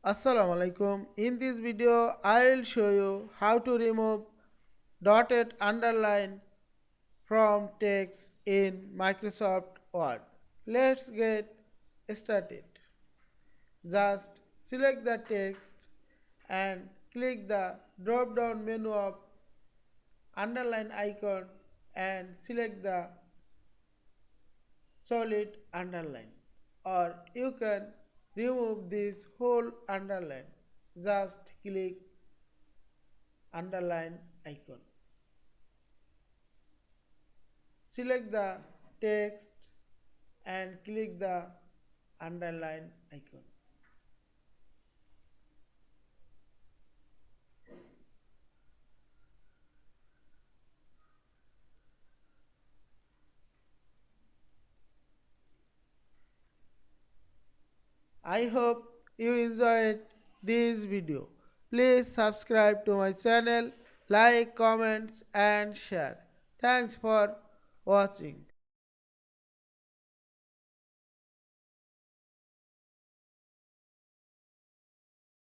Assalamu Alaikum. In this video, I will show you how to remove dotted underline from text in Microsoft Word. Let's get started. Just select the text and click the drop down menu of underline icon and select the solid underline, or you can remove this whole underline. Just click underline icon, select the text and click the underline icon. I hope you enjoyed this video. Please subscribe to my channel, like, comments and share. Thanks for watching.